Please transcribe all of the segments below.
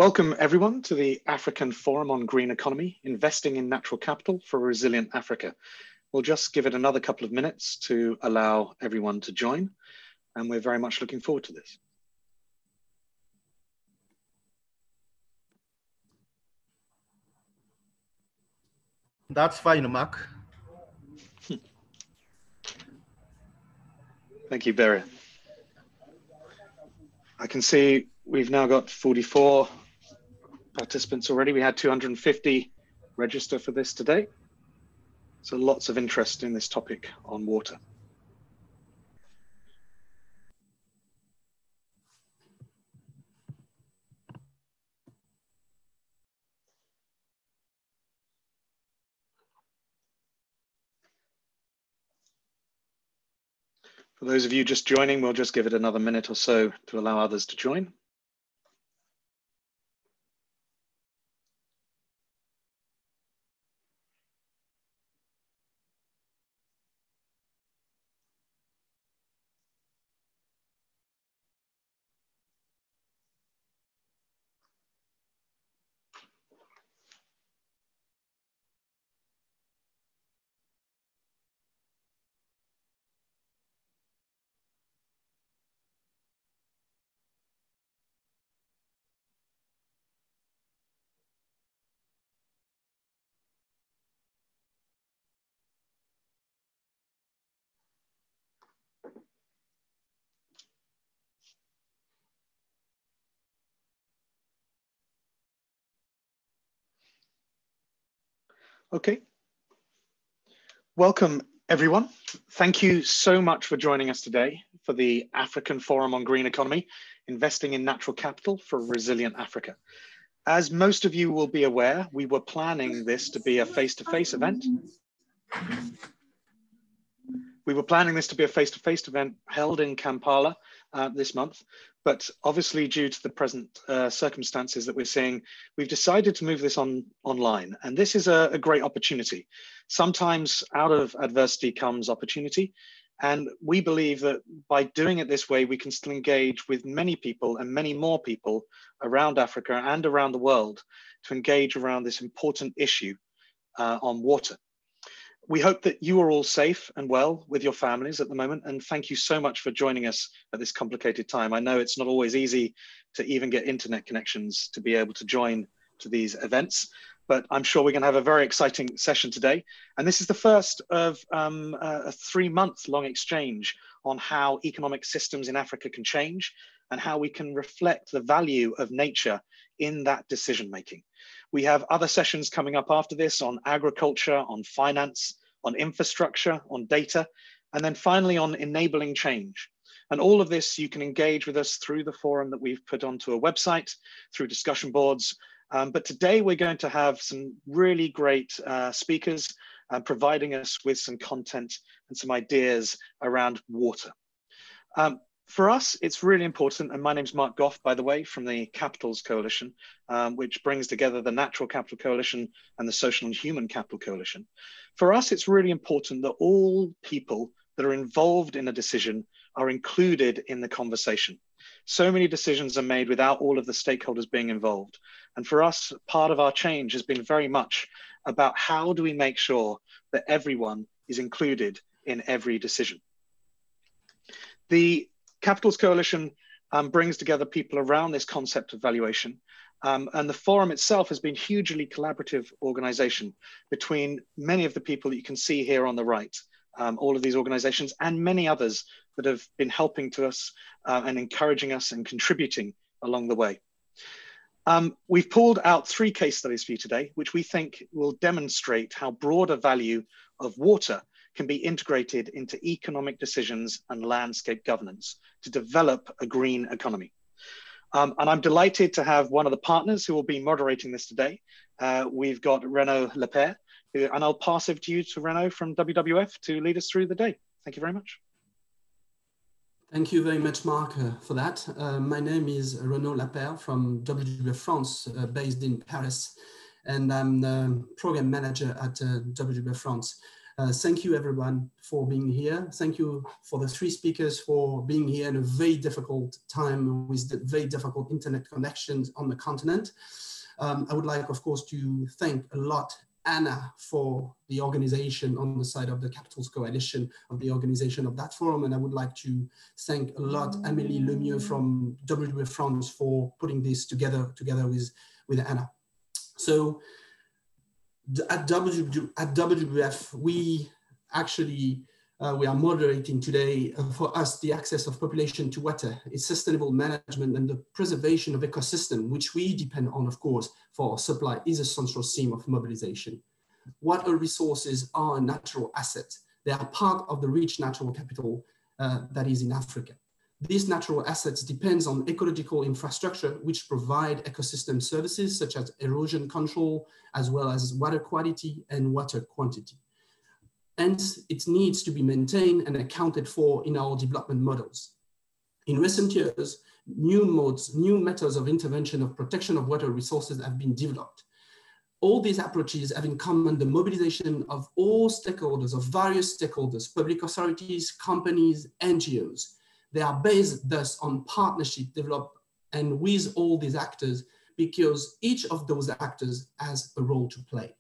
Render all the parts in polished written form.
Welcome everyone to the African Forum on Green Economy, Investing in Natural Capital for a Resilient Africa. We'll just give it another couple of minutes to allow everyone to join, and we're very much looking forward to this. That's fine, Mark. Thank you, Beria. I can see we've now got 44 participants already. We had 250 register for this today. So lots of interest in this topic on water. For those of you just joining, we'll just give it another minute or so to allow others to join. Okay. Welcome, everyone. Thank you so much for joining us today for the African Forum on Green Economy, Investing in Natural Capital for a Resilient Africa. As most of you will be aware, we were planning this to be a face-to-face event. We were planning this to be a face-to-face event held in Kampala this month, but obviously due to the present circumstances that we're seeing, we've decided to move this online. And this is a great opportunity. Sometimes out of adversity comes opportunity. And we believe that by doing it this way, we can still engage with many people and many more people around Africa and around the world to engage around this important issue on water. We hope that you are all safe and well with your families at the moment, and thank you so much for joining us at this complicated time. I know it's not always easy to even get internet connections to be able to join to these events, but I'm sure we're going to have a very exciting session today. And this is the first of a 3-month-long exchange on how economic systems in Africa can change and how we can reflect the value of nature in that decision-making. We have other sessions coming up after this on agriculture, on finance, on infrastructure, on data, and then finally on enabling change. And all of this, you can engage with us through the forum that we've put onto a website, through discussion boards. But today we're going to have some really great speakers providing us with some content and some ideas around water. For us, it's really important, and my name's Mark Goff, by the way, from the Capitals Coalition, which brings together the Natural Capital Coalition and the Social and Human Capital Coalition. For us, it's really important that all people that are involved in a decision are included in the conversation. So many decisions are made without all of the stakeholders being involved. And for us, part of our change has been very much about how do we make sure that everyone is included in every decision. The Capitals Coalition brings together people around this concept of valuation. And the forum itself has been hugely collaborative organization between many of the people that you can see here on the right, all of these organizations and many others that have been helping to us and encouraging us and contributing along the way. We've pulled out 3 case studies for you today, which we think will demonstrate how broad a value of water can be integrated into economic decisions and landscape governance to develop a green economy. And I'm delighted to have one of the partners who will be moderating this today. We've got Renaud Lepere, and I'll pass it to you to Renaud from WWF to lead us through the day. Thank you very much. Thank you very much, Mark, for that. My name is Renaud Lepere from WWF France, based in Paris, and I'm the program manager at WWF France. Thank you everyone for being here. Thank you for the three speakers for being here in a very difficult time with the very difficult internet connections on the continent. I would like, of course, to thank a lot Anna for the organization on the side of the Capitals Coalition of the organization of that forum. And I would like to thank a lot Amélie Lemieux from WWF France for putting this together with Anna. So at WWF, we actually, we are moderating today for us the access of population to water, its sustainable management and the preservation of ecosystem, which we depend on, of course, for supply is a central theme of mobilization. Water resources are a natural asset. They are part of the rich natural capital that is in Africa. These natural assets depends on ecological infrastructure, which provide ecosystem services such as erosion control, as well as water quality and water quantity. Hence, it needs to be maintained and accounted for in our development models. In recent years, new methods of intervention of protection of water resources have been developed. All these approaches have in common the mobilization of all stakeholders, of various stakeholders, public authorities, companies, NGOs. They are based thus on partnership developed and with all these actors, because each of those actors has a role to play.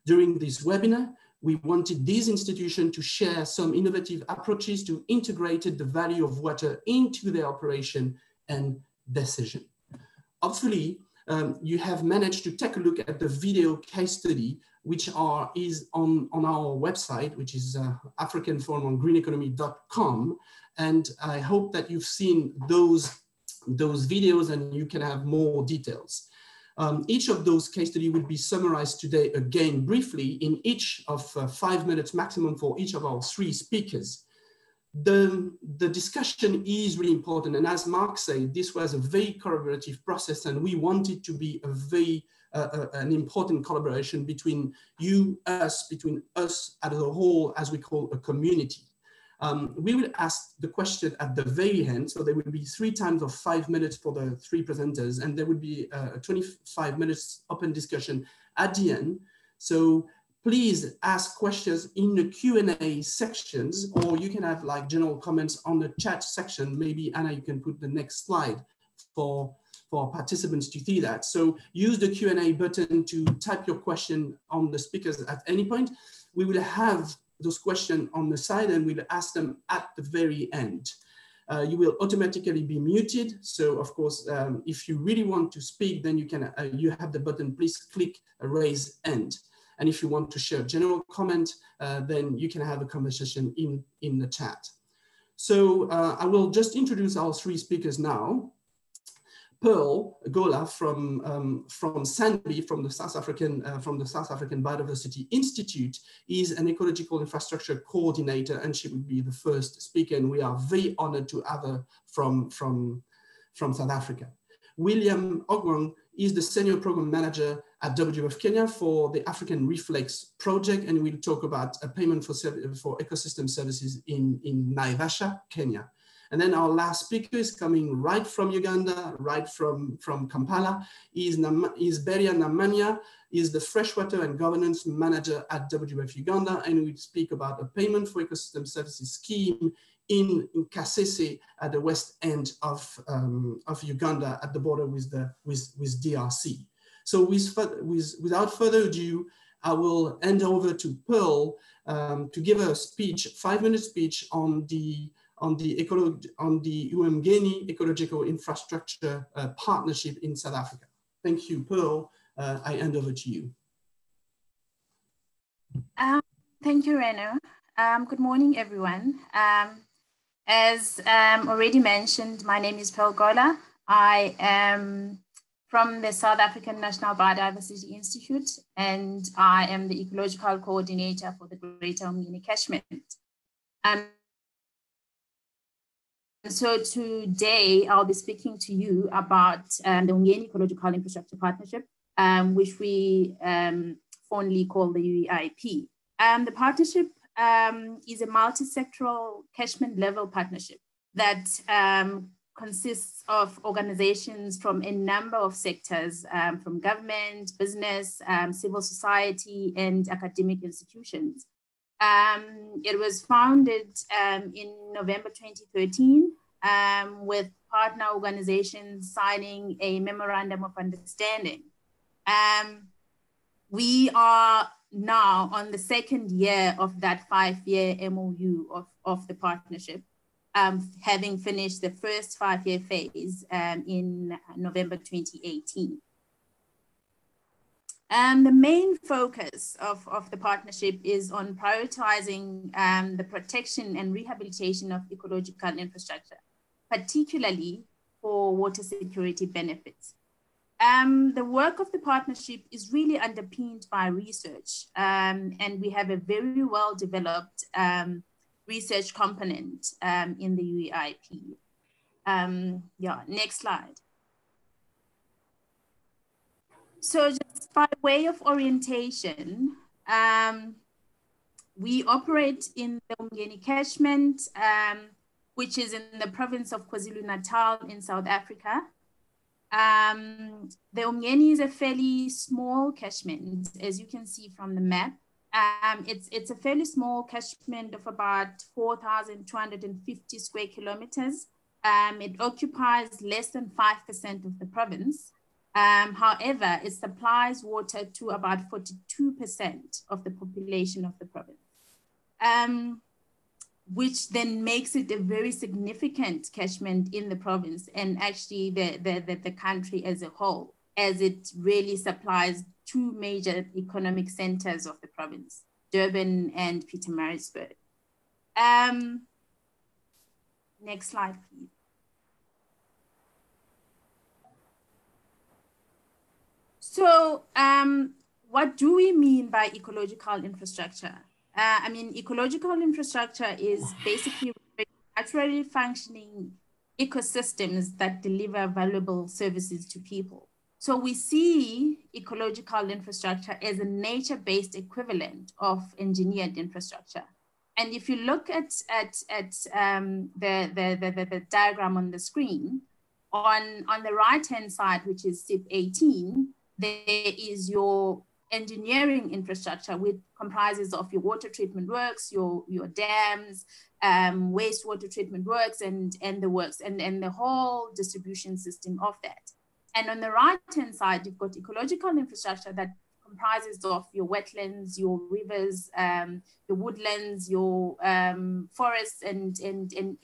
During this webinar, we wanted these institutions to share some innovative approaches to integrate the value of water into their operation and decision. Hopefully, you have managed to take a look at the video case study, which is on our website, which is africanforumongreeneconomy.com. And I hope that you've seen those videos and you can have more details. Each of those case studies will be summarized today again briefly in each of 5 minutes maximum for each of our three speakers. The discussion is really important. And as Mark said, this was a very collaborative process and we wanted to be a very an important collaboration between between us as a whole, as we call a community. We will ask the question at the very end. So there will be 3 times of 5 minutes for the 3 presenters, and there will be a 25 minutes open discussion at the end. So please ask questions in the Q&A sections, or you can have like general comments on the chat section. Maybe Anna, you can put the next slide for participants to see that. So use the Q&A button to type your question on the speakers at any point. We will have those questions on the side and we'll ask them at the very end. You will automatically be muted. So of course, if you really want to speak, then you can, you have the button, please click raise hand. And if you want to share general comment, then you can have a conversation in the chat. So I will just introduce our 3 speakers now. Pearl Gola from SANBI, from the South African Biodiversity Institute, is an ecological infrastructure coordinator, and she will be the first speaker. And we are very honored to have her from South Africa. William Ojwang is the senior program manager at WWF Kenya for the African Reflex project, and we'll talk about a payment for ecosystem services in Naivasha, Kenya. And then our last speaker is coming right from Uganda, right from Kampala, is Beria Namanya, is the freshwater and governance manager at WWF Uganda, and we speak about a payment for ecosystem services scheme in Kasese at the west end of Uganda at the border with DRC. So without further ado, I will hand over to Pearl to give a speech, 5-minute speech on the uMnegni Ecological Infrastructure Partnership in South Africa. Thank you, Pearl. I hand over to you. Thank you, Reno. Good morning, everyone. As already mentioned, my name is Pearl Gola. I am from the South African National Biodiversity Institute, and I am the Ecological Coordinator for the Greater uMnegni Catchment. So today I'll be speaking to you about the uMnegni Ecological Infrastructure Partnership, which we fondly call the UEIP. The partnership is a multi-sectoral catchment level partnership that consists of organizations from a number of sectors, from government, business, civil society, and academic institutions. It was founded in November 2013 with partner organizations signing a memorandum of understanding. We are now on the second year of that 5-year MOU of the partnership, having finished the first 5-year phase in November 2018. The main focus of the partnership is on prioritizing the protection and rehabilitation of ecological infrastructure, particularly for water security benefits. The work of the partnership is really underpinned by research, and we have a very well-developed research component in the UEIP. Yeah, next slide. So just by way of orientation, we operate in the uMnegni catchment, which is in the province of KwaZulu-Natal in South Africa. The uMnegni is a fairly small catchment, as you can see from the map. It's a fairly small catchment of about 4,250 square kilometers. It occupies less than 5% of the province. However, it supplies water to about 42% of the population of the province, which then makes it a very significant catchment in the province and actually the country as a whole, as it really supplies two major economic centers of the province, Durban and Pietermaritzburg. Next slide, please. So what do we mean by ecological infrastructure? I mean, ecological infrastructure is basically naturally functioning ecosystems that deliver valuable services to people. So we see ecological infrastructure as a nature-based equivalent of engineered infrastructure. And if you look at the diagram on the screen, on the right-hand side, which is SIP 18, there is your engineering infrastructure, which comprises of your water treatment works, your dams, wastewater treatment works, and the works, and the whole distribution system of that. And on the right-hand side, you've got ecological infrastructure that comprises of your wetlands, your rivers, your woodlands, your forests, and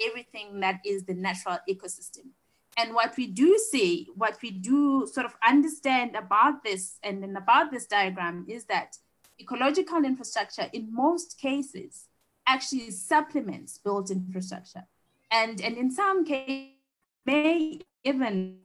everything that is the natural ecosystem. And what we do see, what we do sort of understand about this and then about this diagram is that ecological infrastructure in most cases actually supplements built infrastructure. And in some cases may even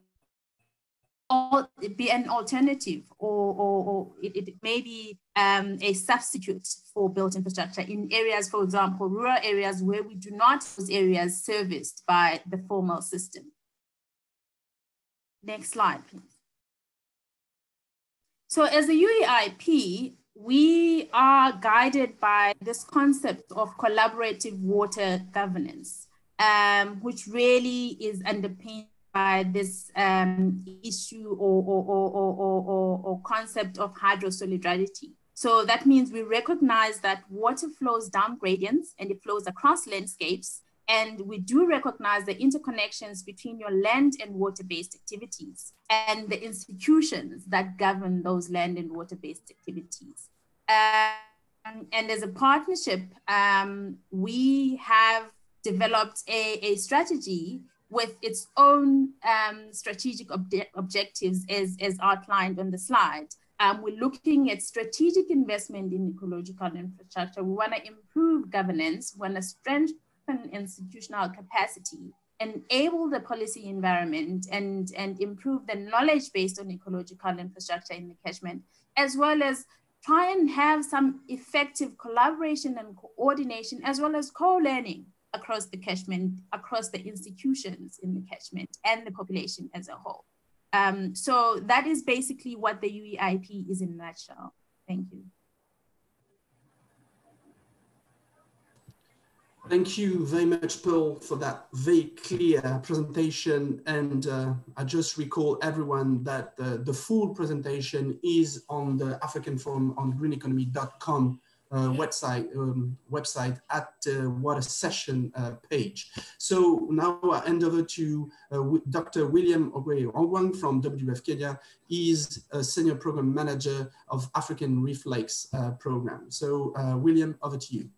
be an alternative or it may be a substitute for built infrastructure in areas, for example, rural areas where we do not have those areas serviced by the formal system. Next slide, please. So as a UEIP, we are guided by this concept of collaborative water governance, which really is underpinned by this issue or concept of hydro-solidarity. So that means we recognize that water flows down gradients and it flows across landscapes. And we do recognize the interconnections between your land and water-based activities and the institutions that govern those land and water-based activities. And as a partnership, we have developed a strategy with its own strategic objectives as outlined on the slide. We're looking at strategic investment in ecological infrastructure. We want to improve governance, we want to strengthen institutional capacity, enable the policy environment, and improve the knowledge based on ecological infrastructure in the catchment, as well as try and have some effective collaboration and coordination, as well as co-learning across the catchment, across the institutions in the catchment and the population as a whole. So that is basically what the UEIP is in a nutshell. Thank you. Thank you very much, Pearl, for that very clear presentation. And I just recall everyone that the full presentation is on the African Forum on greeneconomy.com website at water session page. So now I hand over to Dr. William Ojwang from WWF Kenya. He's a senior program manager of African Reef Lakes program. So William, over to you.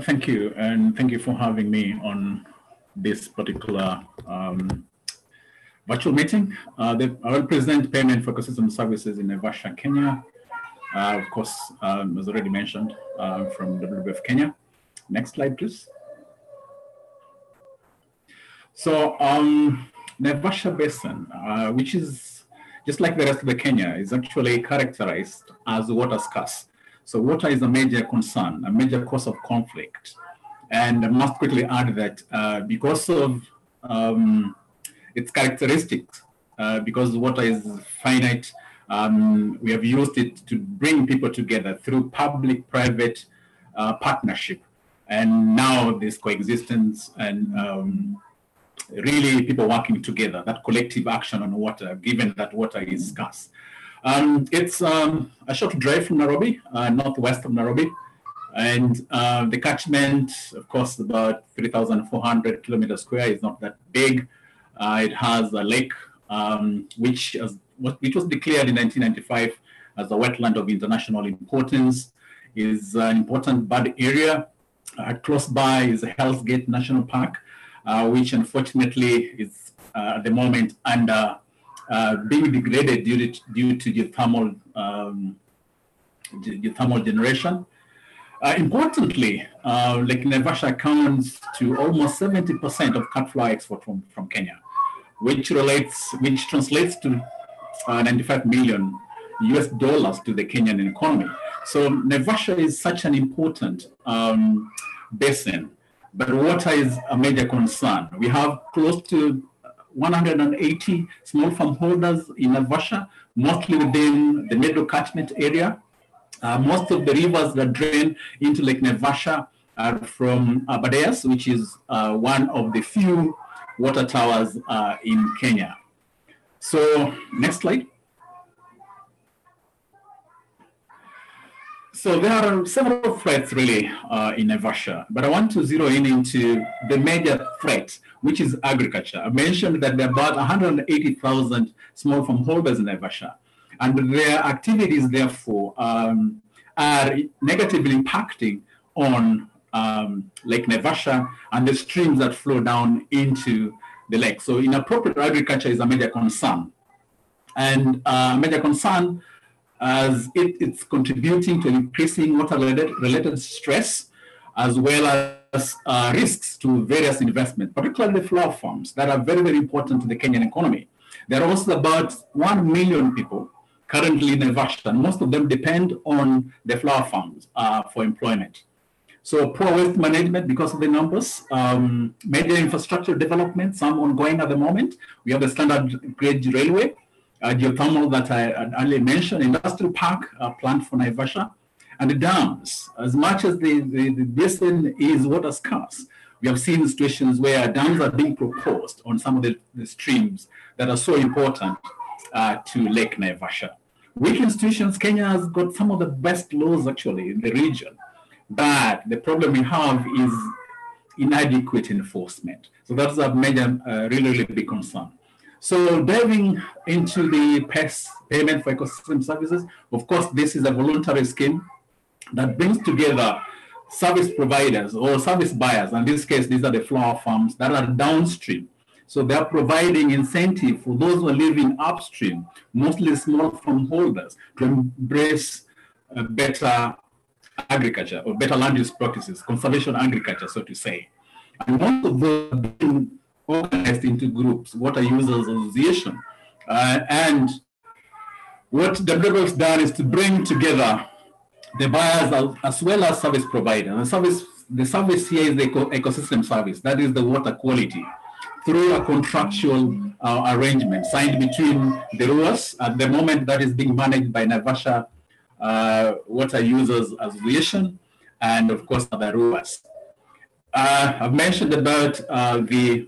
Thank you, and thank you for having me on this particular virtual meeting. I will present payment for ecosystem services in Naivasha, Kenya. Of course, as already mentioned, from WWF Kenya. Next slide, please. So Naivasha Basin, which is just like the rest of the Kenya, is actually characterized as water scarce. So water is a major concern, a major cause of conflict. And I must quickly add that because of its characteristics, because water is finite, we have used it to bring people together through public-private partnership. And now this coexistence and really people working together, that collective action on water, given that water is scarce. It's a short drive from Nairobi, northwest of Nairobi. And the catchment, of course, about 3,400 kilometers square, is not that big. It has a lake, which was declared in 1995 as a wetland of international importance, is an important bird area. Close by is the Hell's Gate National Park, which unfortunately is at the moment under being degraded due to geothermal generation. Importantly, Lake Naivasha accounts to almost 70% of cut flower export from Kenya, which translates to 95 million US dollars to the Kenyan economy. So Naivasha is such an important basin, but water is a major concern. We have close to 180 small farm holders in Naivasha, mostly within the middle catchment area. Most of the rivers that drain into Lake Naivasha are from Beria, which is one of the few water towers in Kenya. So next slide. So there are several threats really in Naivasha, but I want to zero in into the major threat, which is agriculture. I mentioned that there are about 180,000 small farm holders in Naivasha, and their activities therefore are negatively impacting on Lake Naivasha and the streams that flow down into the lake. So inappropriate agriculture is a major concern, and a major concern as it's contributing to increasing water-related stress, as well as risks to various investments, particularly flower farms that are very, very important to the Kenyan economy. There are also about 1 million people currently in Naivasha, and most of them depend on the flower farms for employment. So poor waste management because of the numbers, major infrastructure development, some ongoing at the moment. We have the standard gauge railway, geothermal that I earlier mentioned, industrial park plant for Naivasha, and the dams. As much as the basin is water scarce, we have seen situations where dams are being proposed on some of the streams that are so important to Lake Naivasha. Weak institutions, Kenya has got some of the best laws actually in the region, but the problem we have is inadequate enforcement. So that's a major, really, really big concern. So diving into the payment for ecosystem services, of course, this is a voluntary scheme that brings together service providers or service buyers. In this case, these are the flower farms that are downstream. So they're providing incentive for those who are living upstream, mostly small farm holders, to embrace better agriculture or better land use practices, conservation agriculture, so to say. And most of those are being organized into groups, water users association. And what WWF has done is to bring together the buyers as well as service providers. The service here is the ecosystem service, that is the water quality, through a contractual arrangement signed between the RUAS. At the moment, that is being managed by Naivasha Water Users Association, and of course, the RUAS. I've mentioned about the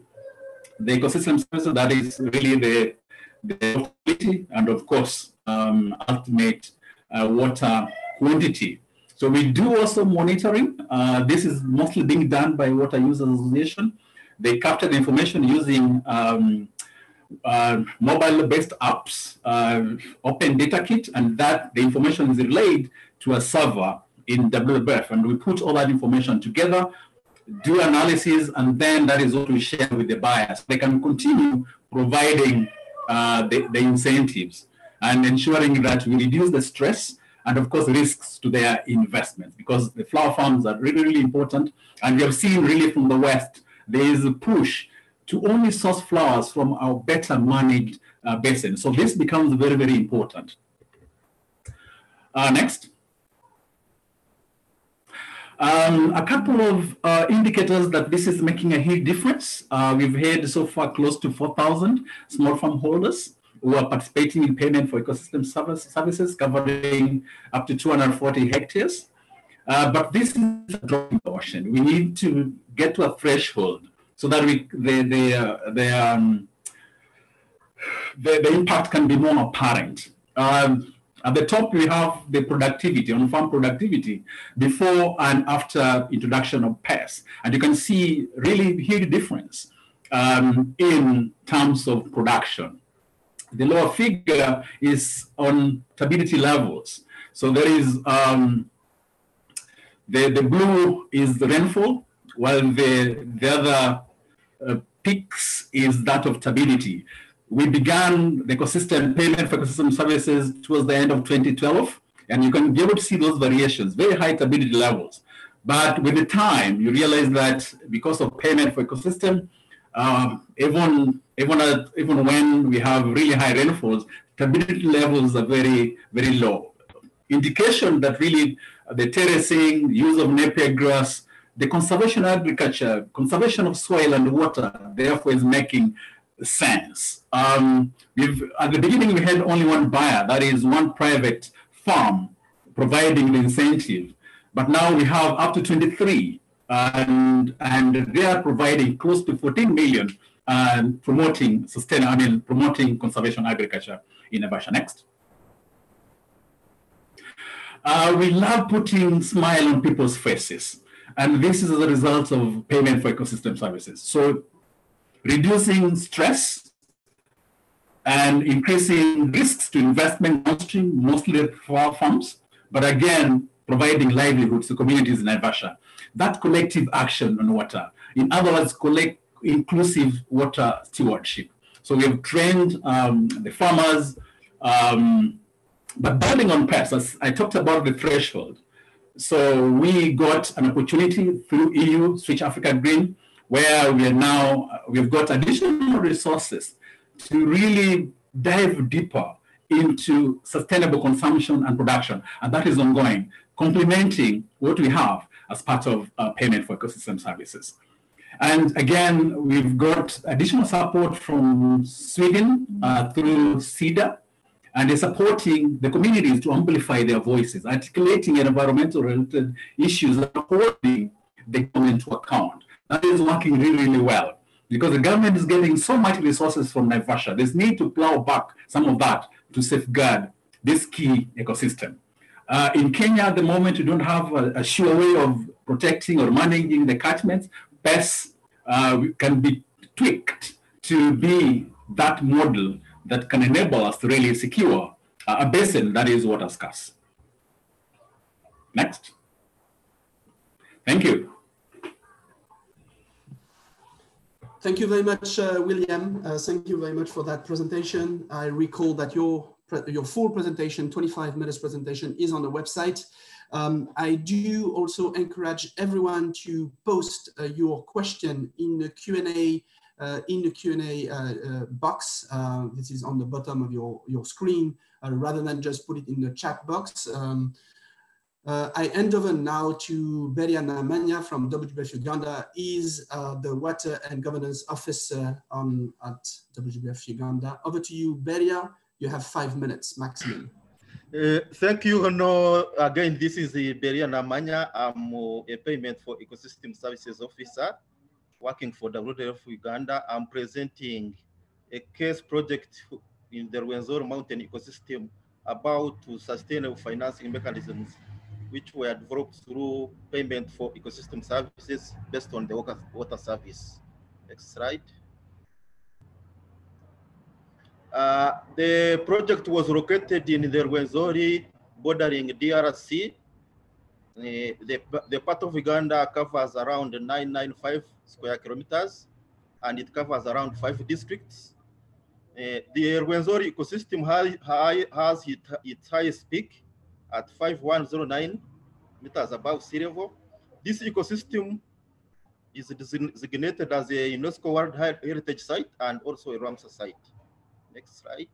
ecosystem services, that is really the quality and of course, ultimate water quantity. So we do also monitoring. This is mostly being done by Water Users Association. They capture the information using mobile-based apps, open data kit, and that the information is relayed to a server in WWF, and we put all that information together, do analysis, and then that is what we share with the buyers. They can continue providing the incentives and ensuring that we reduce the stress and, of course, risks to their investments, because the flower farms are really, really important. And we have seen really from the West, there is a push to only source flowers from our better managed basin. So this becomes very, very important. Next. A couple of indicators that this is making a huge difference. We've had so far close to 4,000 small farm holders who are participating in payment for ecosystem services covering up to 240 hectares. But this is a drop in the ocean. We need to get to a threshold so that the impact can be more apparent. At the top, we have the productivity, on-farm productivity, before and after introduction of pests. And you can see really huge difference in terms of production. The lower figure is on turbidity levels. So there is, the blue is the rainfall, while the other peaks is that of turbidity. We began the ecosystem payment for ecosystem services towards the end of 2012, and you can be able to see those variations, very high turbidity levels. But with the time, you realize that because of payment for ecosystem, even when we have really high rainfalls, turbidity levels are very, very low. Indication that really the terracing, use of napier grass, the conservation of agriculture, conservation of soil and water, therefore is making sense. At the beginning, we had only one buyer, that is one private farm providing the incentive. But now we have up to 23, and they are providing close to 14 million and promoting promoting conservation agriculture in Naivasha. Next. We love putting smile on people's faces, and this is as a result of payment for ecosystem services. So reducing stress and increasing risks to investment downstream, mostly for farms, but again, providing livelihoods to communities in Naivasha. That collective action on water, in other words, inclusive water stewardship. So we have trained the farmers, but building on pests, as I talked about the threshold. So we got an opportunity through EU, Switch Africa Green, where we've got additional resources to really dive deeper into sustainable consumption and production. And that is ongoing, complementing what we have as part of payment for ecosystem services. And again, we've got additional support from Sweden through CEDA, and they're supporting the communities to amplify their voices, articulating environmental-related issues and holding the government to account. That is working really, really well, because the government is getting so much resources from Naivasha. There's need to plow back some of that to safeguard this key ecosystem. In Kenya at the moment, we don't have a sure way of protecting or managing the catchments. Pests can be tweaked to be that model that can enable us to really secure a basin that is water scarce. Next. Thank you. Thank you very much, William. Thank you very much for that presentation. I recall that your full presentation, 25 minutes presentation, is on the website. I do also encourage everyone to post your question in the Q&A box. This is on the bottom of your screen, rather than just put it in the chat box. I hand over now to Beria Namanya from WWF Uganda. Is the Water and Governance Officer at WWF Uganda. Over to you, Beria. You have 5 minutes maximum. Thank you. No, again, this is Beria Namanya. I'm a Payment for Ecosystem Services Officer working for WWF Uganda. I'm presenting a case project in the Rwenzori mountain ecosystem about sustainable financing mechanisms which were developed through payment for ecosystem services based on the water service. Next slide. The project was located in the Rwenzori bordering DRC. The part of Uganda covers around 995 square kilometers, and it covers around 5 districts. The Rwenzori ecosystem has its highest peak at 5109 meters above sea level. This ecosystem is designated as a UNESCO World Heritage Site and also a Ramsar site. Next slide.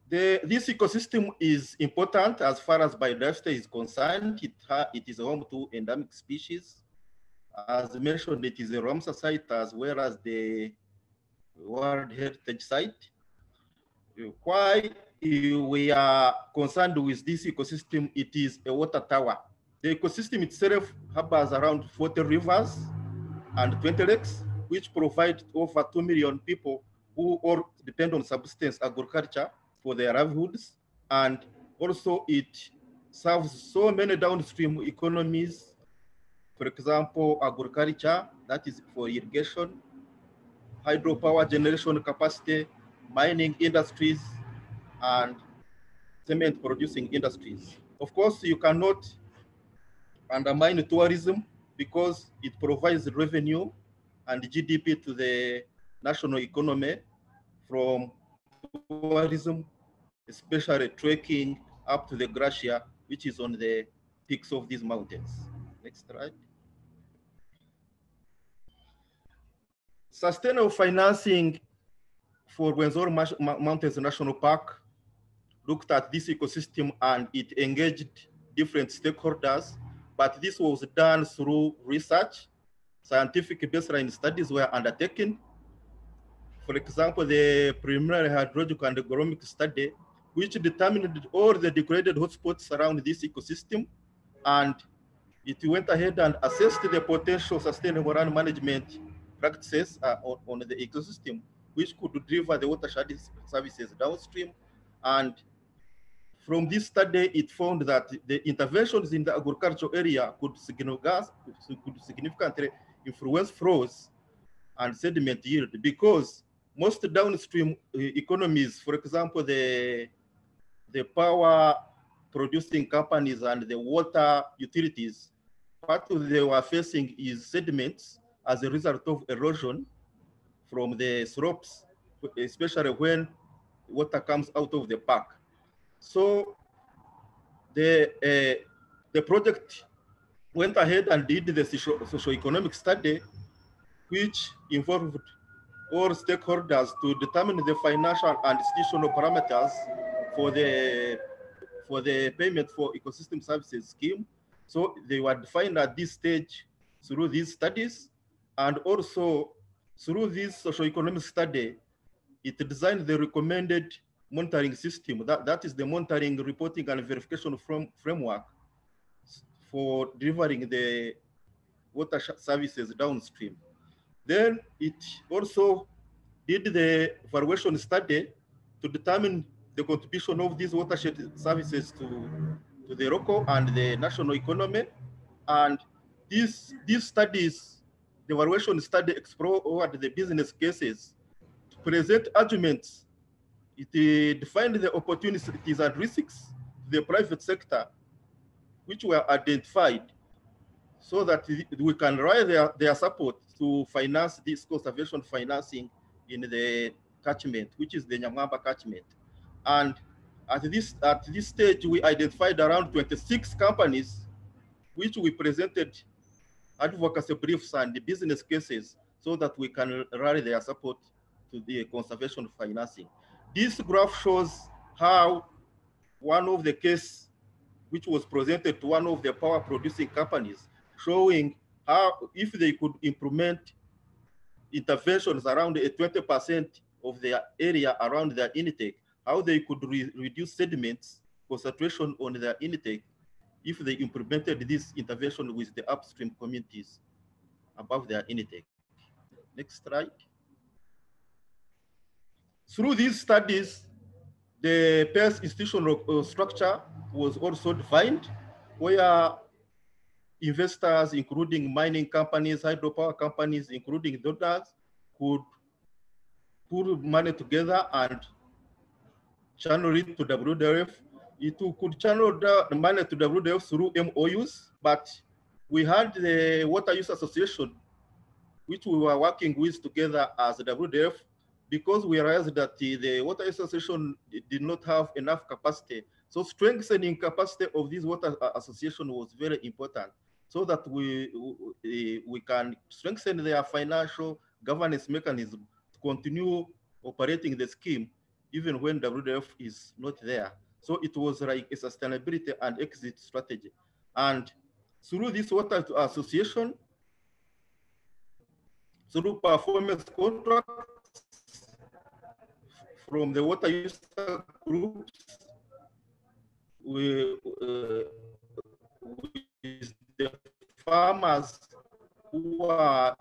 This ecosystem is important as far as biodiversity is concerned. It is home to endemic species. As mentioned, it is a Ramsar site as well as the World Heritage Site. Why we are concerned with this ecosystem, it is a water tower. The ecosystem itself harbors around 40 rivers and 20 lakes, which provide over 2 million people who all depend on subsistence agriculture for their livelihoods. And also it serves so many downstream economies. For example, agriculture, that is for irrigation, hydropower generation capacity, mining industries, and cement producing industries. Of course, you cannot undermine tourism because it provides revenue and GDP to the national economy from tourism, especially trekking up to the glacier, which is on the peaks of these mountains. Next slide. Sustainable financing for Rwenzori Mountains National Park looked at this ecosystem and it engaged different stakeholders, but this was done through research. Scientific baseline studies were undertaken. For example, the preliminary hydrological and agronomic study, which determined all the degraded hotspots around this ecosystem, and it went ahead and assessed the potential sustainable land management practices on the ecosystem, which could deliver the watershed services downstream. And from this study, it found that the interventions in the agricultural area could significantly influence flows and sediment yield, because most downstream economies, for example, the power producing companies and the water utilities, part of they were facing is sediments as a result of erosion from the slopes, especially when water comes out of the park. So the project went ahead and did the socio-economic study, which involved all stakeholders to determine the financial and institutional parameters for the payment for ecosystem services scheme. So they were defined at this stage through these studies, and also through this socio-economic study, it designed the recommended monitoring system. That is the monitoring, reporting, and verification framework for delivering the water services downstream. Then it also did the evaluation study to determine the contribution of these watershed services to the local and the national economy. And these studies, the evaluation study, explored the business cases to present arguments. It defined the opportunities and risks to the private sector, which were identified, so that we can raise their support to finance this conservation financing in the catchment, which is the Nyamwamba catchment. And at this stage, we identified around 26 companies, which we presented advocacy briefs and the business cases so that we can rally their support to the conservation financing. This graph shows how one of the cases which was presented to one of the power producing companies, showing how if they could implement interventions around 20% of their area around their intake, how they could reduce sediments concentration on their intake if they implemented this intervention with the upstream communities above their intake. Next slide. Through these studies, The PES institutional structure was also defined, where investors, including mining companies, hydropower companies, including donors, could put money together and channel it to WWF. It could channel the money to WWF through MOUs, but we had the Water Use Association, which we were working with together as the WWF, because we realized that the Water Use Association did not have enough capacity. So strengthening capacity of this water association was very important, so that we can strengthen their financial governance mechanism to continue operating the scheme, even when WWF is not there. So it was like a sustainability and exit strategy. And through this water association, through performance contracts from the water user groups, with the farmers who were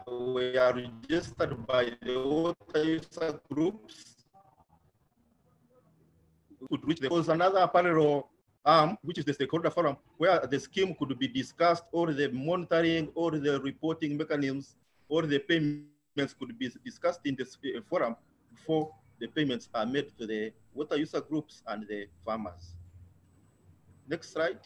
registered by the water user groups, could reach. There was another parallel arm, which is the stakeholder forum, where the scheme could be discussed, or the monitoring, or the reporting mechanisms, or the payments could be discussed in this forum before the payments are made to the water user groups and the farmers. Next slide.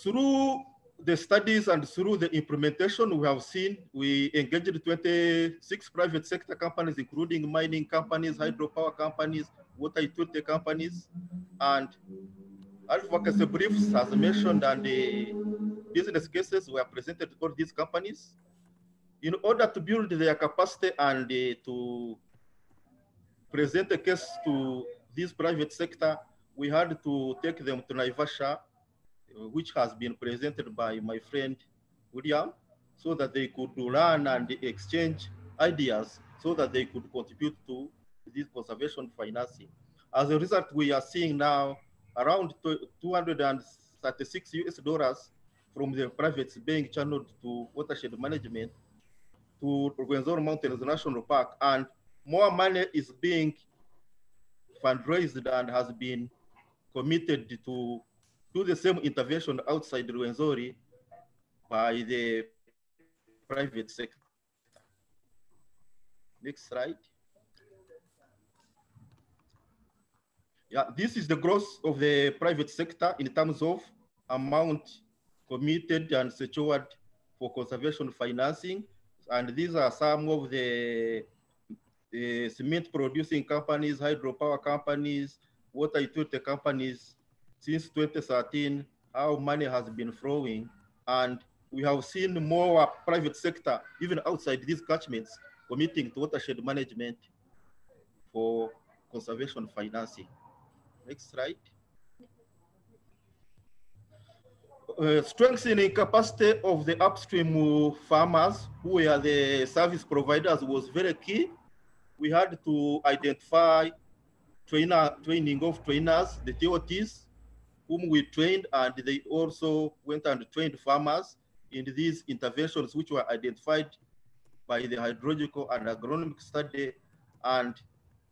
Through the studies and through the implementation, we have seen we engaged 26 private sector companies, including mining companies, hydropower companies, water utility companies, and advocacy briefs, as mentioned, and the business cases were presented to all these companies in order to build their capacity and to present a case to this private sector. We had to take them to Naivasha, which has been presented by my friend William, so that they could learn and exchange ideas, so that they could contribute to this conservation financing. As a result, we are seeing now around $236 from the privates being channeled to watershed management, to Rwenzori Mountains National Park, and more money is being fundraised and has been committed to do the same intervention outside Rwenzori by the private sector. Next slide. Yeah, this is the growth of the private sector in terms of amount committed and secured for conservation financing. And these are some of the cement producing companies, hydropower companies, water utility companies. Since 2013, how money has been flowing, and we have seen more private sector, even outside these catchments, committing to watershed management for conservation financing. Next slide. Strengthening capacity of the upstream farmers who were the service providers was very key. We had to identify training of trainers, the TOTs, whom we trained, and they also went and trained farmers in these interventions, which were identified by the hydrological and agronomic study. And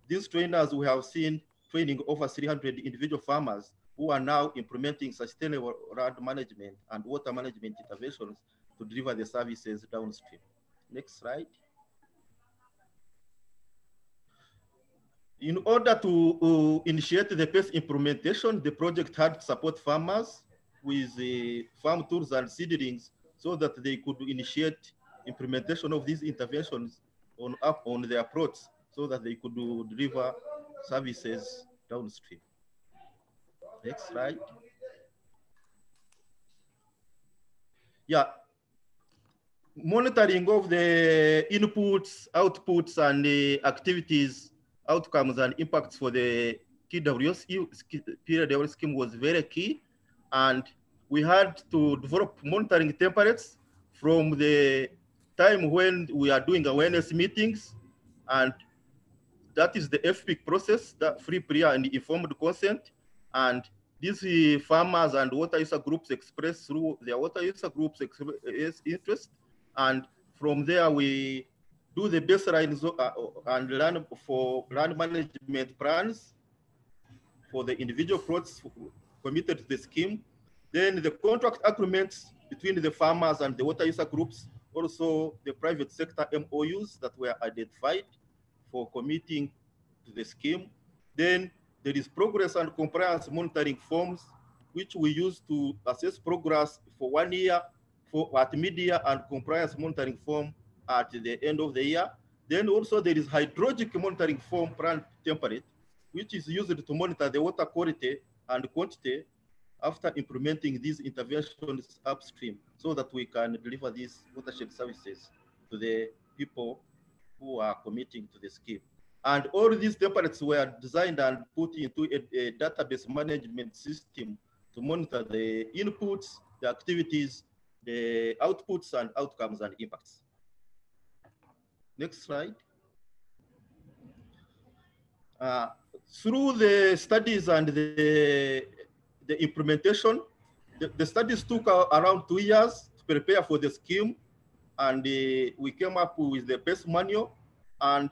these trainers, we have seen training over 300 individual farmers who are now implementing sustainable land management and water management interventions to deliver the services downstream. Next slide. In order to initiate the PES implementation, the project had to support farmers with farm tools and seedlings, so that they could initiate implementation of these interventions on their plots, so that they could deliver services downstream. Next slide. Yeah, monitoring of the inputs, outputs, and the activities, outcomes, and impacts for the PWS scheme was very key. And we had to develop monitoring templates from the time when we are doing awareness meetings, and that is the FPIC process, that free, prior, and informed consent. And these farmers and water user groups express through their water user groups interest. And from there, we do the baseline and land management plans for the individual plots committed to the scheme. Then the contract agreements between the farmers and the water user groups, also the private sector MOUs that were identified for committing to the scheme. Then there is progress and compliance monitoring forms, which we use to assess progress for 1 year at mid-year and compliance monitoring form at the end of the year. Then also there is hydrologic monitoring form plan template, which is used to monitor the water quality and quantity after implementing these interventions upstream, so that we can deliver these watershed services to the people who are committing to the scheme. And all these templates were designed and put into a database management system to monitor the inputs, the activities, the outputs and outcomes and impacts. Next slide. Through the studies and the implementation, the studies took around 2 years to prepare for the scheme, and we came up with the base manual, and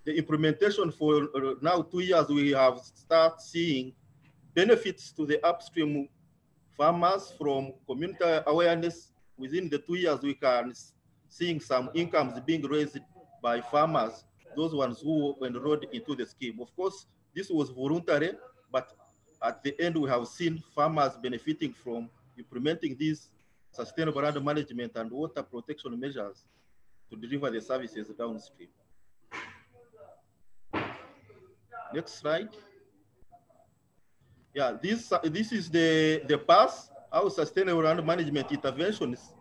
the implementation for now 2 years, we have started seeing benefits to the upstream farmers from community awareness. Within the 2 years, we can seeing some incomes being raised by farmers, those ones who enrolled into the scheme. Of course, this was voluntary, but at the end, we have seen farmers benefiting from implementing these sustainable land management and water protection measures to deliver the services downstream. Next slide. Yeah, this is the path, how sustainable land management interventions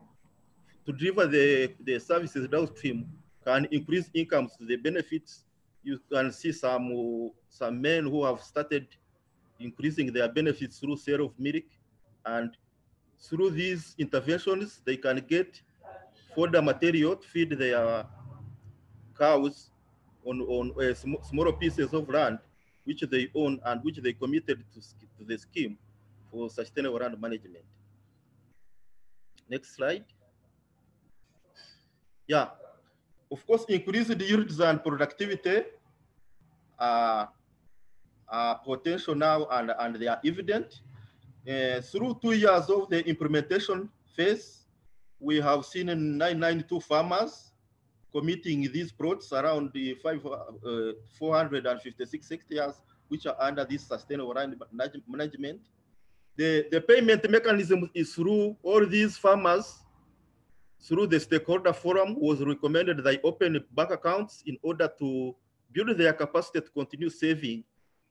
to deliver the services downstream can increase incomes to the benefits. You can see some men who have started increasing their benefits through sale of milk, and through these interventions, they can get fodder material to feed their cows on smaller pieces of land, which they own and which they committed to the scheme for sustainable land management. Next slide. Yeah, of course, increased yields and productivity are potential now, and they are evident. Through 2 years of the implementation phase, we have seen 992 farmers committing these plots around the 456 hectares, which are under this sustainable land management. The payment mechanism is through all these farmers. Through the stakeholder forum, was recommended that they open bank accounts in order to build their capacity to continue saving.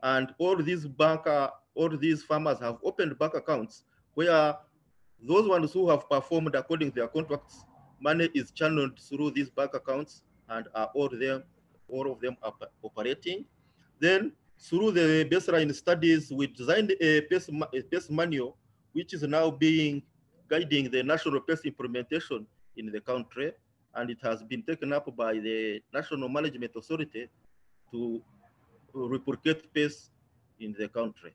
And all these farmers have opened bank accounts where those ones who have performed according to their contracts, money is channeled through these bank accounts, and all of them are operating. Then through the baseline studies, we designed a PACE manual, which is now guiding the national PACE implementation in the country, and it has been taken up by the National Management Authority to replicate PACE in the country.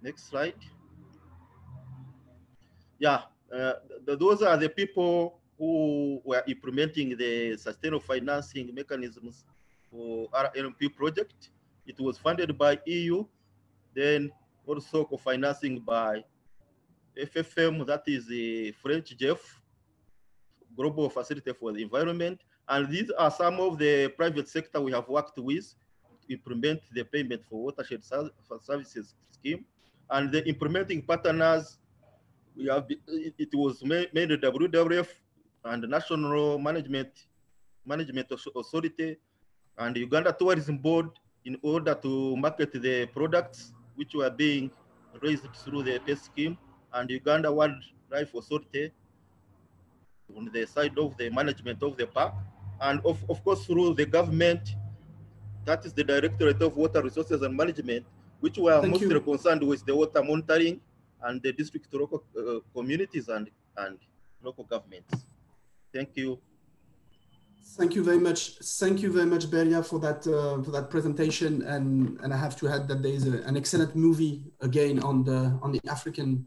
Next slide. Yeah, those are the people who were implementing the sustainable financing mechanisms for RNP project. It was funded by EU, then also co-financing by FFM, that is the French GEF, Global Facility for the Environment. And these are some of the private sector we have worked with to implement the payment for watershed services scheme. And the implementing partners, it was mainly WWF and the National Management Authority and Uganda Tourism Board, in order to market the products which were being raised through the PACE scheme, and Uganda Wildlife Authority on the side of the management of the park, and of course through the government, that is the Directorate of Water Resources and Management, which were mostly concerned with the water monitoring, and the district local communities and local governments. Thank you. Thank you very much. Thank you very much, Beria, for that presentation. And I have to add that there is an excellent movie again on the African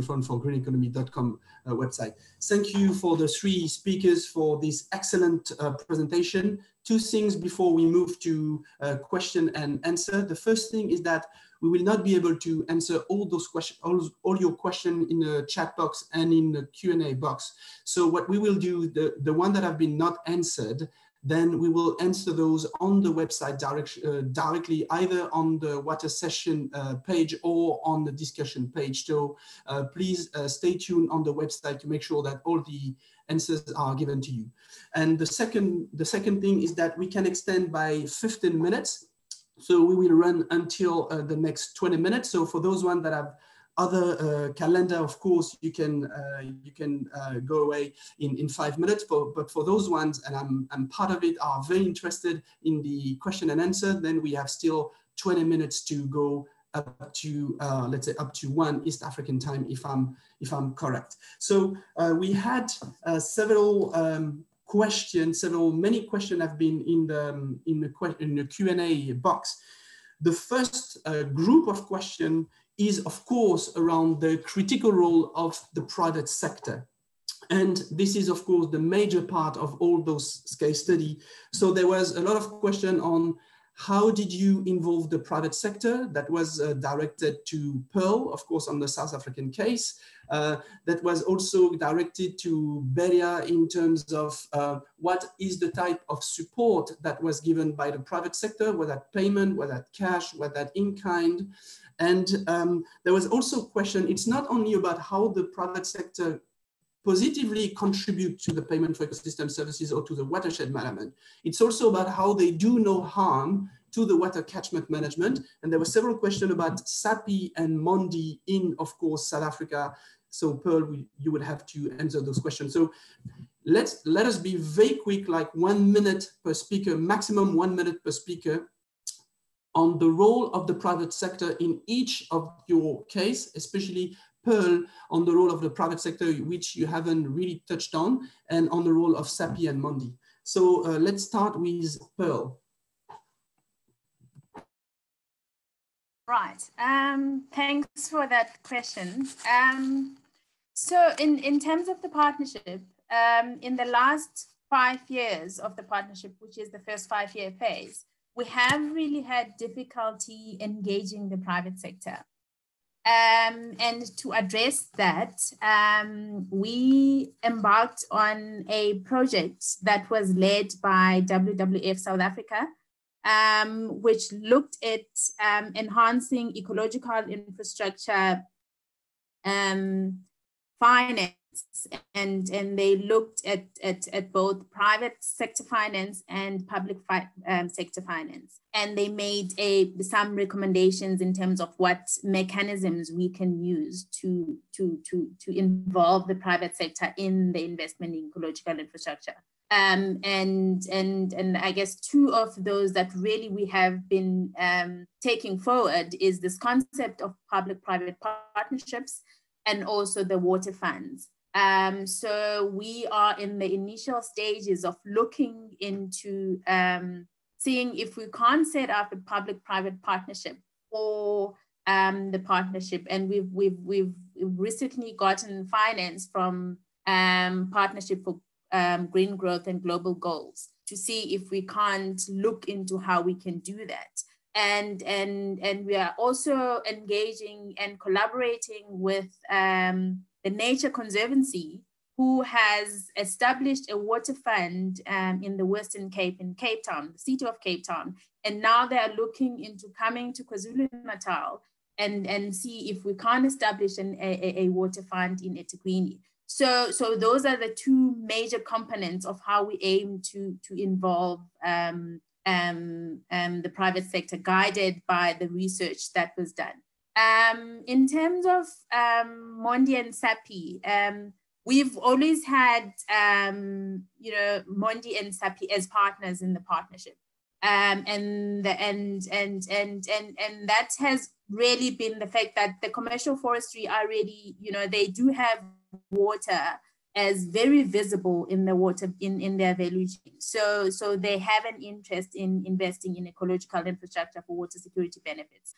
Front for greeneconomy.com website. Thank you for the three speakers for this excellent presentation. Two things before we move to question and answer. The first thing is that we will not be able to answer all those questions, all your questions in the chat box and in the Q&A box. So what we will do, the one that have been not answered, then we will answer those on the website directly, either on the water session page or on the discussion page. So please stay tuned on the website to make sure that all the answers are given to you. And the second thing is that we can extend by 15 minutes. So we will run until the next 20 minutes. So for those ones that have other calendar, of course, you can go away in 5 minutes. But for those ones, and I'm part of it, are very interested in the question and answer, then we have still 20 minutes to go up to let's say up to 1 East African time, if I'm correct. So we had several questions, many questions have been in the Q&A box. The first group of questions is, of course, around the critical role of the private sector. And this is, of course, the major part of all those case studies. So there was a lot of question on how did you involve the private sector? That was directed to Pearl, of course, on the South African case. That was also directed to Beria in terms of what is the type of support that was given by the private sector, whether that payment, whether that cash, whether that in kind. And there was also a question, it's not only about how the private sector positively contribute to the payment for ecosystem services or to the watershed management. It's also about how they do no harm to the water catchment management. And there were several questions about SAPI and Mondi in, of course, South Africa. So Pearl, you would have to answer those questions. So let us be very quick, like 1 minute per speaker, maximum 1 minute per speaker, on the role of the private sector in each of your case, especially Pearl, on the role of the private sector, which you haven't really touched on, and on the role of SAPI and Mondi. So let's start with Pearl. Right, thanks for that question. So in terms of the partnership, in the last 5 years of the partnership, which is the first 5-year phase, we have really had difficulty engaging the private sector. And to address that, we embarked on a project that was led by WWF South Africa, which looked at enhancing ecological infrastructure finance, and they looked at both private sector finance and public sector finance. And they made some recommendations in terms of what mechanisms we can use to involve the private sector in the investment in ecological infrastructure. And I guess 2 of those that really we have been taking forward is this concept of public-private partnerships and also the water funds. So we are in the initial stages of looking into seeing if we can't set up a public-private partnership for the partnership. And we've recently gotten finance from Partnership for Green Growth and Global Goals to see if we can't look into how we can do that. And we are also engaging and collaborating with the Nature Conservancy, who has established a water fund in the Western Cape in Cape Town, the city of Cape Town. And now they are looking into coming to KwaZulu-Natal and see if we can establish a water fund in eThekwini. So those are the 2 major components of how we aim to involve the private sector, guided by the research that was done. In terms of Mondi and SAPI, we've always had Mondi and SAPI as partners in the partnership, and that has really been the fact that the commercial forestry are really, they do have water as very visible in the water in their value chain. So they have an interest in investing in ecological infrastructure for water security benefits.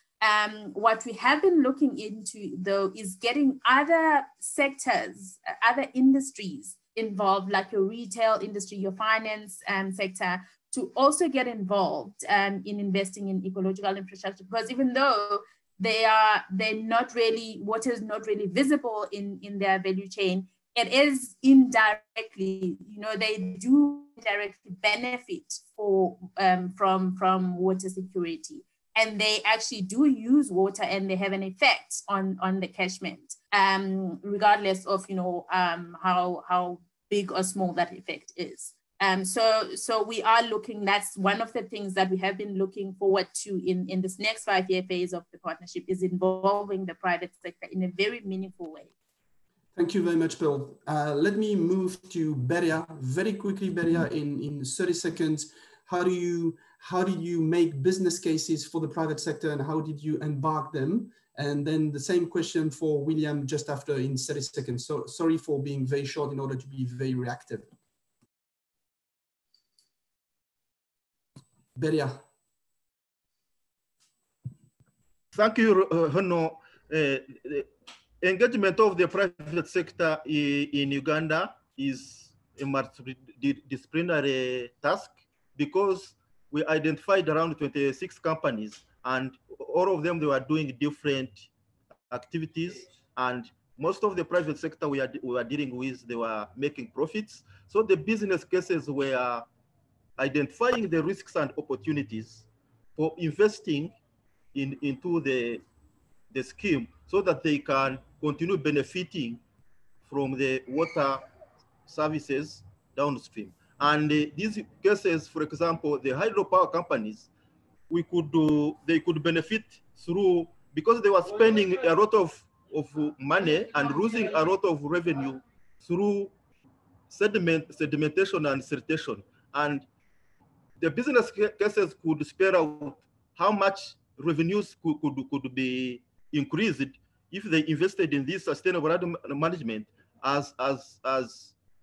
What we have been looking into, though, is getting other sectors, other industries involved, like your retail industry, your finance sector, to also get involved in investing in ecological infrastructure. Because even though they're not really, water is not really visible in their value chain, it is indirectly, they do directly benefit from water security. And they actually do use water, and they have an effect on the catchment, regardless of how big or small that effect is. So we are looking, that's one of the things that we have been looking forward to in this next 5-year phase of the partnership, is involving the private sector in a very meaningful way. Thank you very much, Bill. Let me move to Beria very quickly. Beria, in 30 seconds, how did you make business cases for the private sector, and how did you embark them? And then the same question for William just after, in 30 seconds. So sorry for being very short in order to be very reactive. Beria. Thank you, Hono. Engagement of the private sector in Uganda is a multidisciplinary task, because we identified around 26 companies, and all of them, they were doing different activities, and most of the private sector we were dealing with, they were making profits. So the business cases were identifying the risks and opportunities for investing into the scheme, so that they can continue benefiting from the water services downstream. And these cases, for example, the hydropower companies, they could benefit through, because they were spending a lot of money and losing a lot of revenue through sedimentation and siltation. And the business cases could spare out how much revenues could be increased if they invested in this sustainable management as a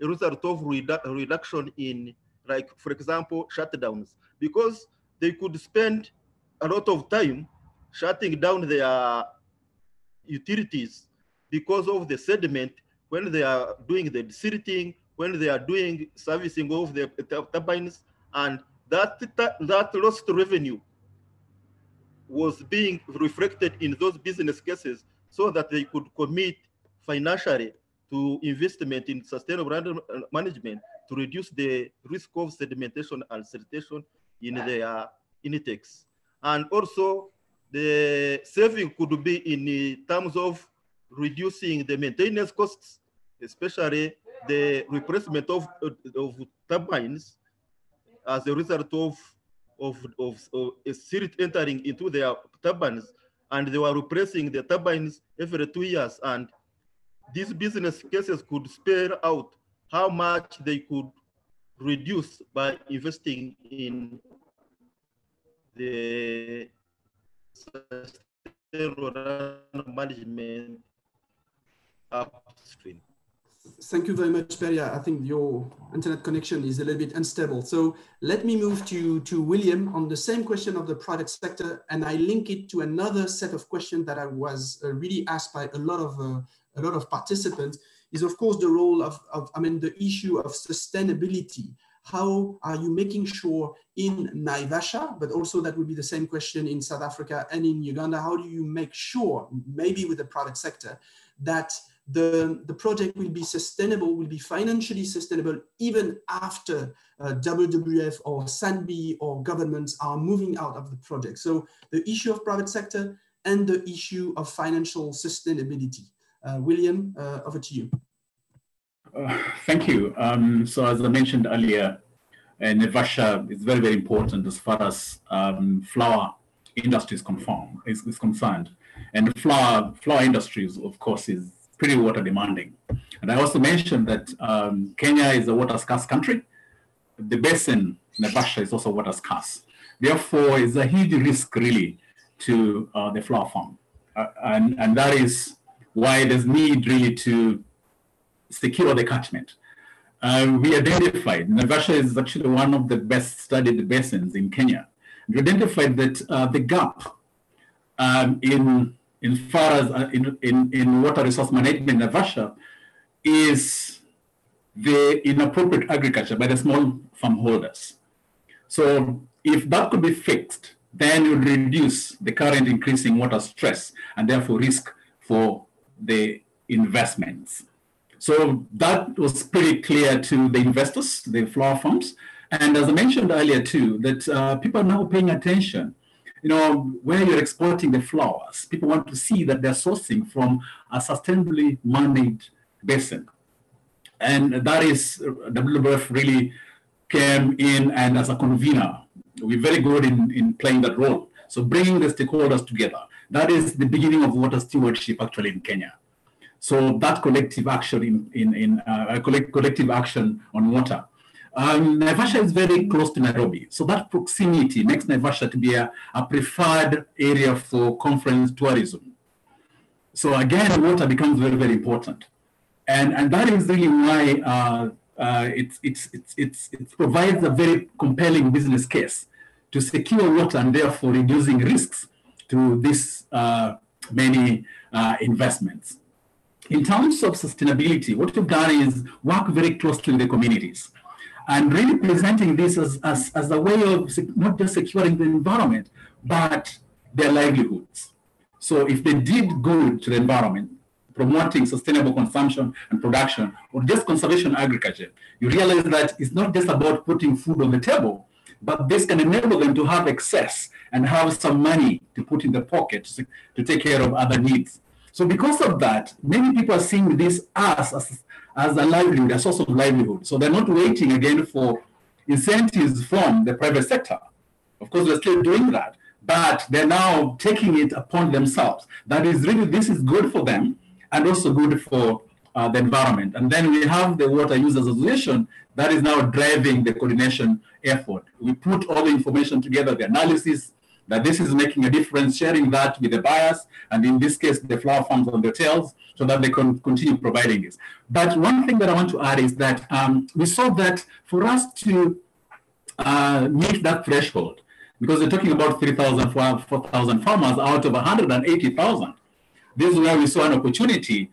result of reduction in, like, for example, shutdowns, because they could spend a lot of time shutting down their utilities because of the sediment when they are doing the desilting, when they are doing servicing of the turbines, and that lost revenue was being reflected in those business cases, so that they could commit financially to investment in sustainable management to reduce the risk of sedimentation and siltation in their intakes. And also, the saving could be in terms of reducing the maintenance costs, especially the replacement of turbines as a result of a silt entering into their turbines, and they were replacing the turbines every 2 years. And these business cases could spare out how much they could reduce by investing in the sustainable management upstream. Thank you very much, Beria. I think your internet connection is a little bit unstable. So let me move to William on the same question of the private sector, and I link it to another set of questions that I was really asked by a lot of participants, is of course the role of the issue of sustainability. How are you making sure in Naivasha, but also that would be the same question in South Africa and in Uganda, how do you make sure, maybe with the private sector, that the project will be sustainable, will be financially sustainable, even after WWF or SANBI or governments are moving out of the project? So the issue of private sector and the issue of financial sustainability. William, over to you. Thank you. So as I mentioned earlier, Naivasha is very, very important as far as flower industry is concerned. And the flower industries, of course, is pretty water demanding. And I also mentioned that Kenya is a water scarce country. The basin, Naivasha, is also water scarce. Therefore, it's a huge risk really to the flower farm. And that is why there's need really to secure the catchment. We identified, Naivasha is actually one of the best studied basins in Kenya. We identified that the gap in far as in water resource management in Naivasha is the inappropriate agriculture by the small farm holders. So if that could be fixed, then you would reduce the current increasing water stress and therefore risk for the investments. So that was pretty clear to the investors, the flower farms. And as I mentioned earlier too, that people are now paying attention. You know, where you're exporting the flowers, people want to see that they're sourcing from a sustainably managed basin. And that is, WWF really came in and as a convener, we're very good in playing that role. So bringing the stakeholders together, that is the beginning of water stewardship actually in Kenya. So that collective action collective action on water. Naivasha is very close to Nairobi. So that proximity makes Naivasha to be a preferred area for conference tourism. So again, water becomes very, very important. And that is really why it provides a very compelling business case to secure water and therefore reducing risks to this many investments. In terms of sustainability, what we've done is work very closely with the communities and really presenting this as a way of not just securing the environment, but their livelihoods. So if they did good to the environment, promoting sustainable consumption and production, or just conservation agriculture, you realize that it's not just about putting food on the table, but this can enable them to have excess and have some money to put in the pocket to take care of other needs. So because of that, many people are seeing this as a livelihood, a source of livelihood. So they're not waiting again for incentives from the private sector. Of course, we're still doing that, but they're now taking it upon themselves. That is really, this is good for them and also good for the environment. And then we have the Water Users Association that is now driving the coordination effort. We put all the information together, the analysis, that this is making a difference, sharing that with the buyers, and in this case, the flower farms and the hotels, so that they can continue providing this. But one thing that I want to add is that we saw that for us to meet that threshold, because we're talking about 3,000, 4,000 farmers out of 180,000, this is where we saw an opportunity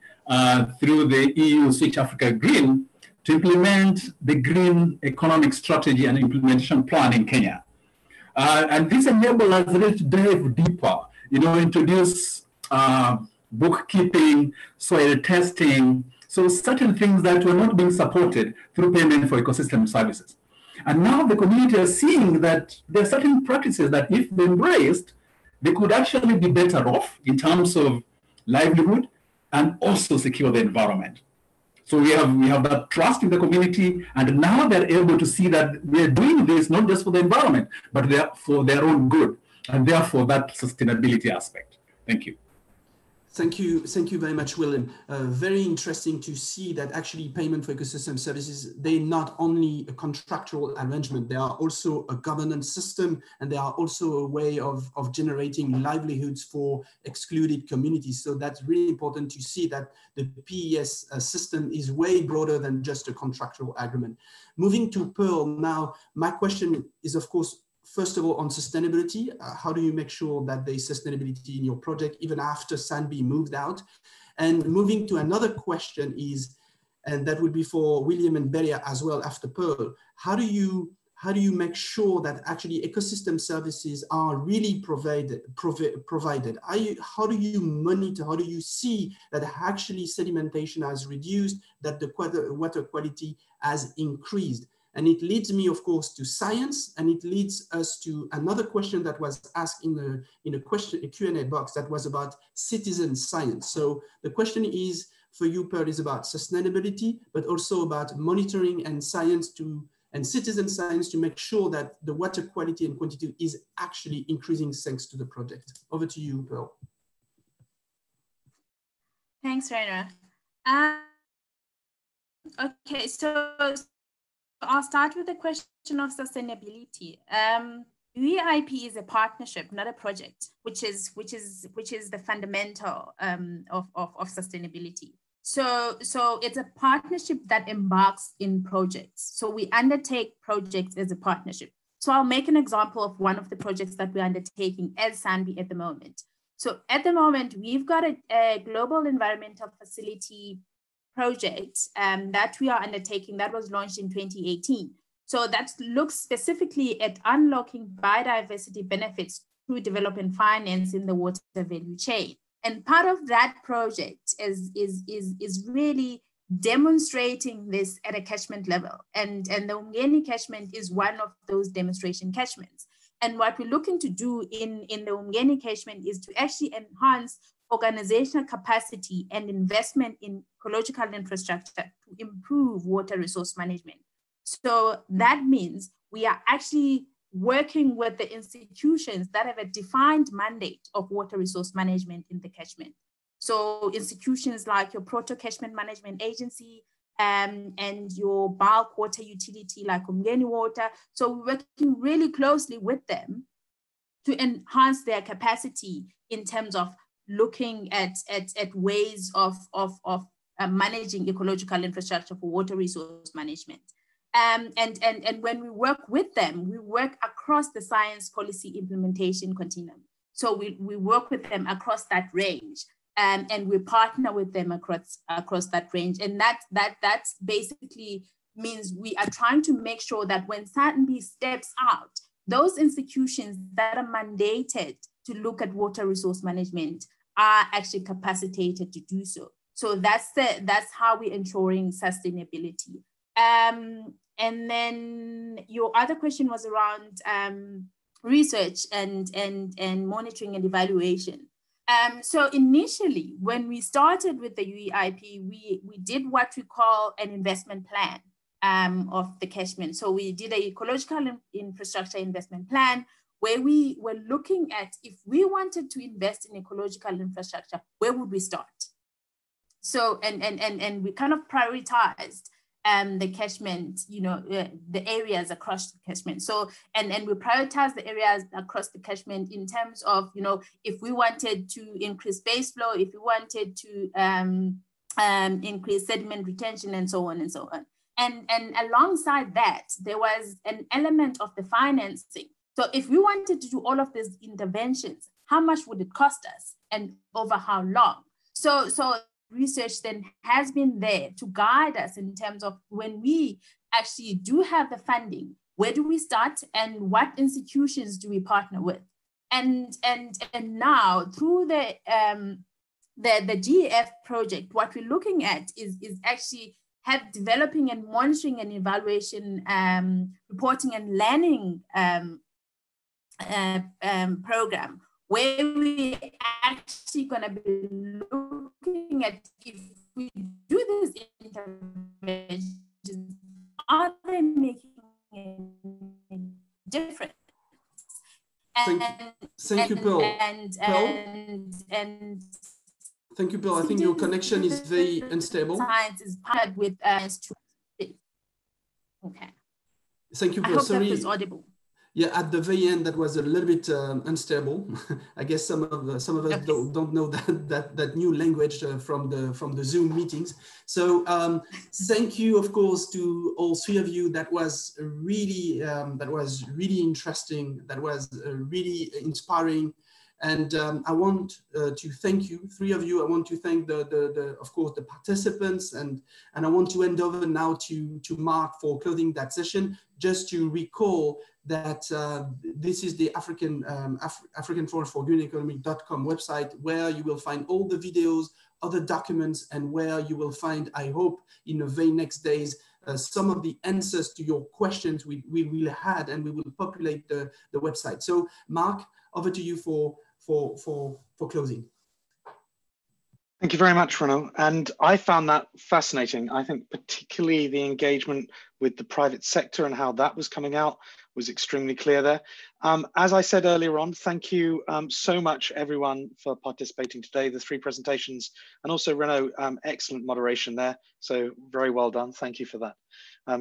through the EU Switch Africa Green to implement the Green Economic Strategy and Implementation Plan in Kenya. And this enabled us really to dive deeper, introduce bookkeeping, soil testing, so certain things that were not being supported through payment for ecosystem services. And now the community is seeing that there are certain practices that if they embraced, they could actually be better off in terms of livelihood and also secure the environment. So we have that trust in the community, and now they're able to see that we're doing this not just for the environment, but for their own good, and therefore that sustainability aspect. Thank you. Thank you very much, William. Very interesting to see that actually payment for ecosystem services, they're not only a contractual arrangement, they are also a governance system, and they are also a way of generating livelihoods for excluded communities. So that's really important to see that the PES system is way broader than just a contractual agreement. Moving to Pearl now, my question is, of course, first of all, on sustainability, how do you make sure that there is sustainability in your project even after Sanby moved out? And moving to another question is, and that would be for William and Beria as well after Pearl, how do you make sure that actually ecosystem services are really provided? How do you monitor, how do you see that actually sedimentation has reduced, that the water quality has increased? And it leads me, of course, to science, and it leads us to another question that was asked in a Q&A box that was about citizen science. So the question is, for you, Pearl, is about sustainability, but also about monitoring and science and citizen science to make sure that the water quality and quantity is actually increasing thanks to the project. Over to you, Pearl. Thanks, Rainer. Okay, so I'll start with the question of sustainability. UEIP is a partnership, not a project, which is the fundamental of sustainability. So it's a partnership that embarks in projects. So we undertake projects as a partnership. So I'll make an example of one of the projects that we're undertaking as SANBI at the moment. So at the moment, we've got a global environmental facility project that we are undertaking that was launched in 2018. So that looks specifically at unlocking biodiversity benefits through development finance in the water value chain. And part of that project is really demonstrating this at a catchment level. And the uMnegni catchment is one of those demonstration catchments. And what we're looking to do in the uMnegni catchment is to actually enhance organizational capacity and investment in ecological infrastructure to improve water resource management. So that means we are actually working with the institutions that have a defined mandate of water resource management in the catchment. So institutions like your Proto Catchment Management Agency and your bulk water utility like uMnegni Water. So we're working really closely with them to enhance their capacity in terms of looking at ways of managing ecological infrastructure for water resource management. And when we work with them, we work across the science policy implementation continuum. So we work with them across that range, and we partner with them across that range. And that's basically means we are trying to make sure that when SANBI steps out, those institutions that are mandated to look at water resource management are actually capacitated to do so. So that's how we're ensuring sustainability. And then your other question was around research and monitoring and evaluation. So initially, when we started with the UEIP, we did what we call an investment plan of the catchment. So we did an ecological infrastructure investment plan where we were looking at if we wanted to invest in ecological infrastructure, where would we start? So, and we kind of prioritized the catchment, the areas across the catchment. So, and we prioritize the areas across the catchment in terms of, if we wanted to increase base flow, if we wanted to increase sediment retention and so on and so on. And alongside that, there was an element of the financing. So if we wanted to do all of these interventions, how much would it cost us and over how long? So research then has been there to guide us in terms of when we actually do have the funding, where do we start and what institutions do we partner with? And now through the GEF project, what we're looking at is actually developing and monitoring and evaluation, reporting and learning program, where we actually going to be looking at if we do these interventions, are they making a difference? Thank you, Pearl. Thank you, Pearl. I think your connection is very unstable. Science is partnered with okay. Thank you, Pearl. I hope that was audible. Yeah, at the very end, that was a little bit unstable. I guess some of us okay. don't know that new language from the Zoom meetings. So thank you, of course, to all three of you. That was really interesting. That was really inspiring. And I want to thank you, three of you. I want to thank of course, the participants, and I want to hand over now to Mark for closing that session. Just to recall that this is the African Forest for Green Economy.com website, where you will find all the videos, other documents, and where you will find, I hope, in the very next days, some of the answers to your questions we will had, and we will populate the website. So, Mark, over to you for closing. Thank you very much, Renaud. And I found that fascinating. I think particularly the engagement with the private sector and how that was coming out was extremely clear there. As I said earlier on, thank you so much everyone for participating today, the 3 presentations, and also Renaud, excellent moderation there. So very well done, thank you for that.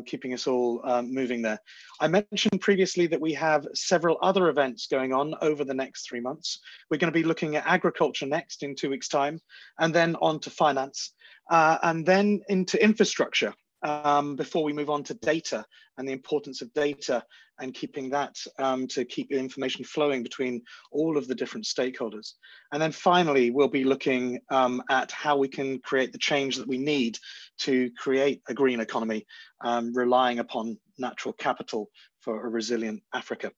Keeping us all moving there. I mentioned previously that we have several other events going on over the next 3 months. We're going to be looking at agriculture next in 2 weeks' time, and then on to finance, and then into infrastructure before we move on to data and the importance of data and keeping that to keep the information flowing between all of the different stakeholders. And then finally, we'll be looking at how we can create the change that we need to create a green economy, relying upon natural capital for a resilient Africa.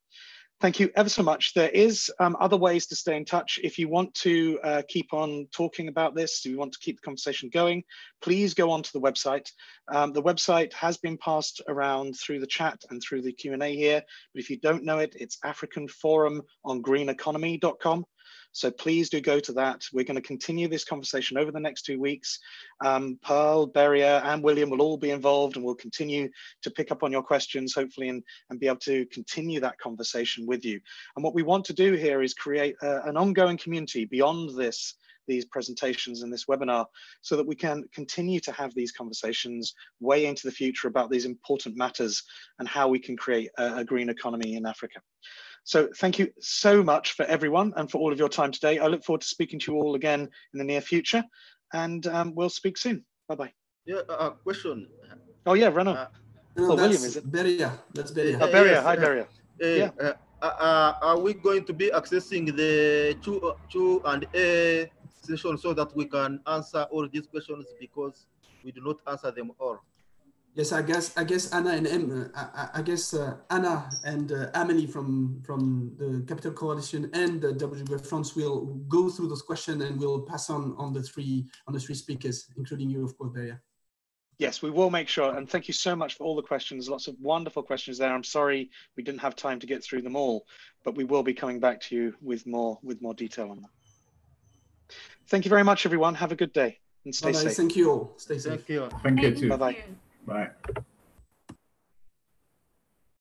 Thank you ever so much. There is other ways to stay in touch. If you want to keep on talking about this, if you want to keep the conversation going, please go onto the website. The website has been passed around through the chat and through the Q&A here, but if you don't know it, it's africanforumongreeneconomy.com. So please do go to that. We're going to continue this conversation over the next 2 weeks. Pearl, Beria, and William will all be involved, and we'll continue to pick up on your questions, hopefully, and be able to continue that conversation with you. And what we want to do here is create an ongoing community beyond these presentations and this webinar, so that we can continue to have these conversations way into the future about these important matters and how we can create a green economy in Africa. So thank you so much for everyone and for all of your time today. I look forward to speaking to you all again in the near future, and we'll speak soon. Bye-bye. Yeah, question. Oh yeah, Renaud. No, William, is it? Beria. That's Beria. Beria, Yes, hi Beria. Yeah. Are we going to be accessing the Q&A session so that we can answer all these questions, because we do not answer them all? Yes, I guess Anna and Anna and Amelie from the Capital Coalition and the WWF France will go through those questions, and we'll pass on the three speakers, including you, of course, Beria. Yes, we will make sure. And thank you so much for all the questions. Lots of wonderful questions there. I'm sorry we didn't have time to get through them all, but we will be coming back to you with more detail on that. Thank you very much, everyone. Have a good day and stay safe. Thank you all. Stay safe. Thank you. Thank you too. Bye-bye. Bye.